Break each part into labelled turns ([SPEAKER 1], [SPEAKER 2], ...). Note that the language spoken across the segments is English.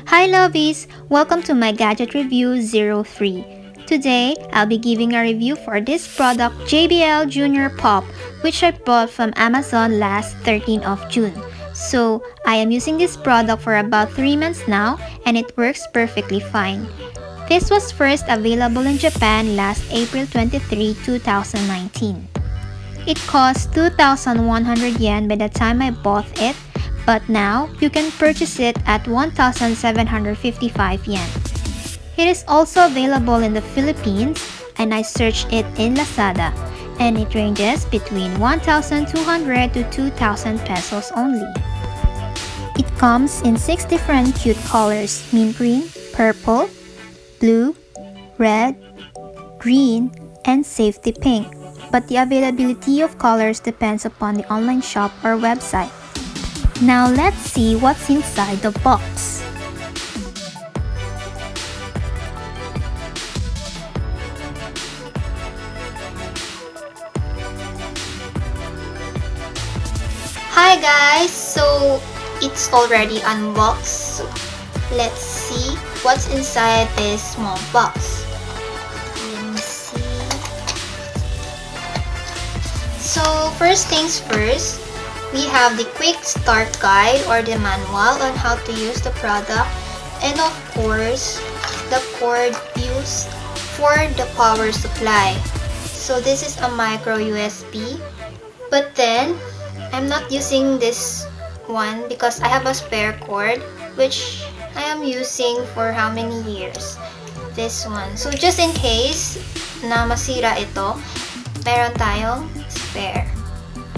[SPEAKER 1] Hi lovies! Welcome to my gadget review 03. Today, I'll be giving a review for this product JBL JR POP, which I bought from Amazon last 13th of June. So, I am using this product for about 3 months now and it works perfectly fine. This was first available in Japan last April 23, 2019. It cost 2,100 yen by the time I bought it, but now you can purchase it at 1,755 yen. It is also available in the Philippines and I searched it in Lazada and it ranges between 1,200 to 2,000 pesos only. It comes in 6 different cute colors: mint green, purple, blue, red, green, and safety pink. But the availability of colors depends upon the online shop or website. Now let's see what's inside the box. Hi guys! So it's already unboxed. Let's see what's inside this small box. Let me see. So first things first, we have the quick start guide or the manual on how to use the product, and of course the cord used for the power supply. So this is a micro USB, but then I'm not using this one because I have a spare cord which I am using for how many years? This one. So just in case na masira ito, meron tayong spare.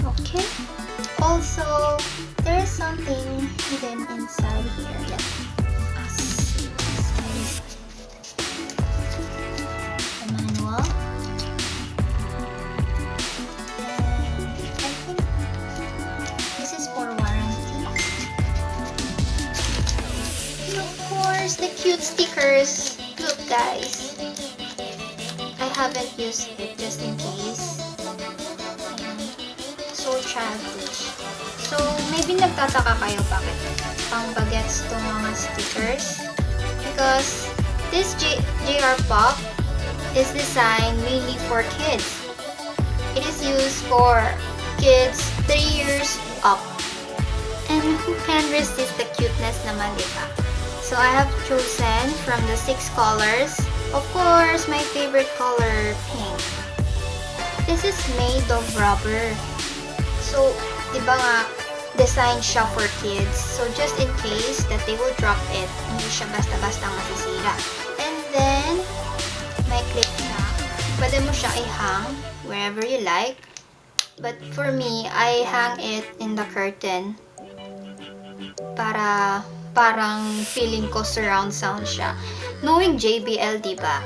[SPEAKER 1] Okay? Also, there is something hidden inside here. Let us see. The manual. And I think this is for warranty. And of course, the cute stickers. Look guys. I haven't used it just in case. So childish. So, maybe nagtataka kayo bakit pang bagets itong mga stickers. Because this JR Pop is designed mainly for kids. It is used for kids 3 years up. And who can resist the cuteness naman, diba? So, I have chosen from the 6 colors. Of course, my favorite color, pink. This is made of rubber. So, diba nga, design siya for kids. So, just in case that they will drop it, hindi siya basta-basta masisira. And then, may clip siya. Pwede mo siya i-hang wherever you like. But for me, I hang it in the curtain. Para parang feeling ko surround sound siya. Knowing JBL, diba?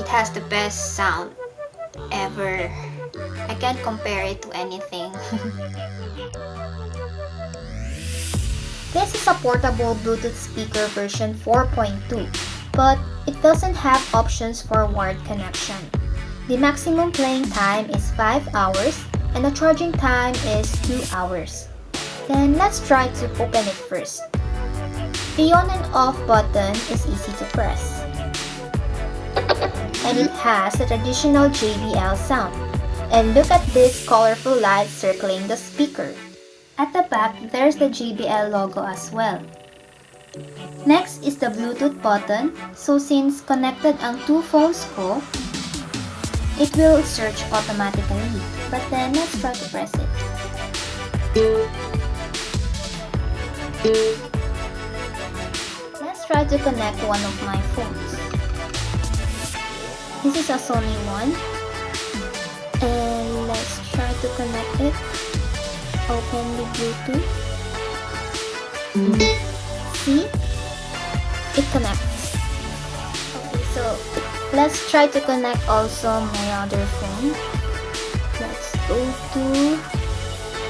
[SPEAKER 1] It has the best sound ever. I can't compare it to anything. This is a portable Bluetooth speaker version 4.2, but it doesn't have options for wired connection. The maximum playing time is 5 hours and the charging time is 2 hours. Then let's try to open it first. The on and off button is easy to press. And it has the traditional JBL sound. And look at this colorful light circling the speaker. At the back, there's the JBL logo as well. Next is the Bluetooth button. So since connected ang 2 phones ko, it will search automatically. But then let's try to press it. Let's try to connect one of my phones. This is a Sony one. And let's try to connect it. Open the Bluetooth. See? It connects. Okay, so let's try to connect also my other phone. Let's go to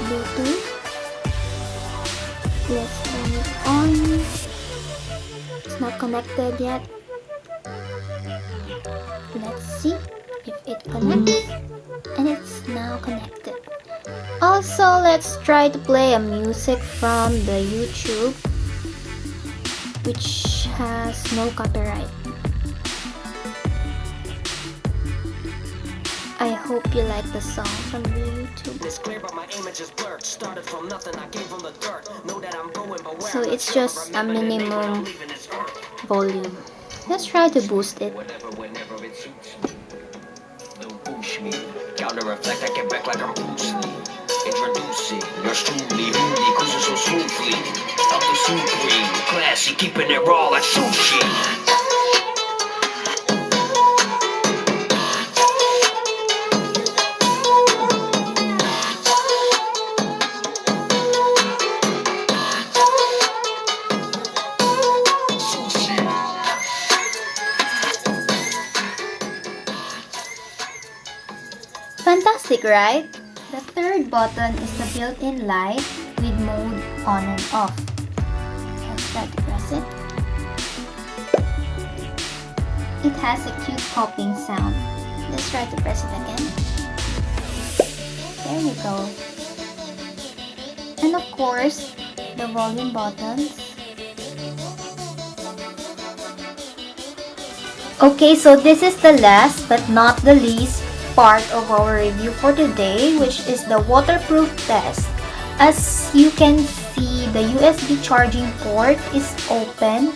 [SPEAKER 1] Bluetooth. Let's turn it on. It's not connected yet. Let's see if it connects. And it's now connected. Also, let's try to play a music from the YouTube. which has no copyright. I hope you like the song from the YouTube. So it's just a minimum volume. Let's try to boost it.
[SPEAKER 2] Counter-reflect, I get back like I'm Bruce Lee. Introducing yours truly, cruising so smoothly. Up the supreme, classy, keeping it raw like sushi.
[SPEAKER 1] Fantastic, right? The third button is the built-in light with mode on and off. Let's try to press it. It has a cute popping sound. Let's try to press it again. There we go. And of course, the volume buttons. Okay, so this is the last but not the least part of our review for today, which is the waterproof test. As you can see, the USB charging port is open,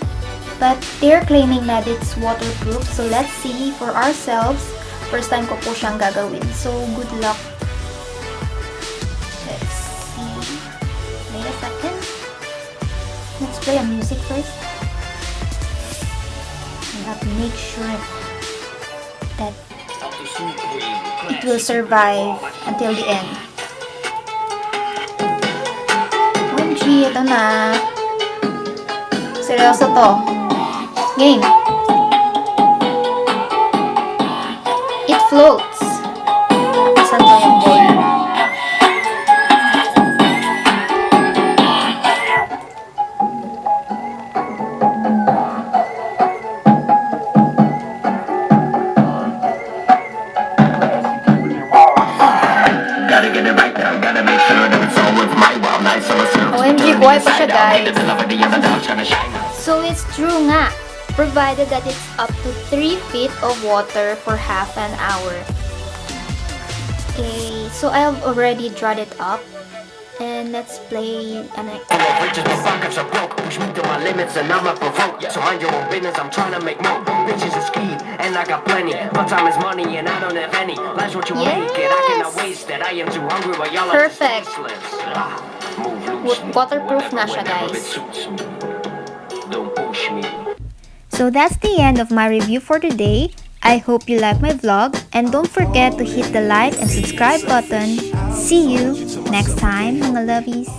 [SPEAKER 1] but they're claiming that it's waterproof. So let's see for ourselves. First time ko po siyang gagawin. So good luck. Let's see. Wait a second. Let's play a music first. We have to make sure that it will survive until the end. OMG, ito na. Seryoso to. Game. It floats. Saan ba yung ball? OMG, buhay pa siya, guys. So it's true nga, provided that it's up to 3 feet of water for half an hour. Okay, so I've already dried it up. And let's play an
[SPEAKER 2] Push me to my limits and I'm a provoke. So mind your own business, I'm trying to make more. Bitches is key, and I got plenty. But time is money, and I don't have any. Life's what you make it, I cannot waste it. I am too hungry, but y'all are
[SPEAKER 1] perfect. Waterproof na siya, guys.
[SPEAKER 2] Don't push me.
[SPEAKER 1] So that's the end of my review for today. I hope you like my vlog, and don't forget to hit the like and subscribe button. See you next time, mga lovies.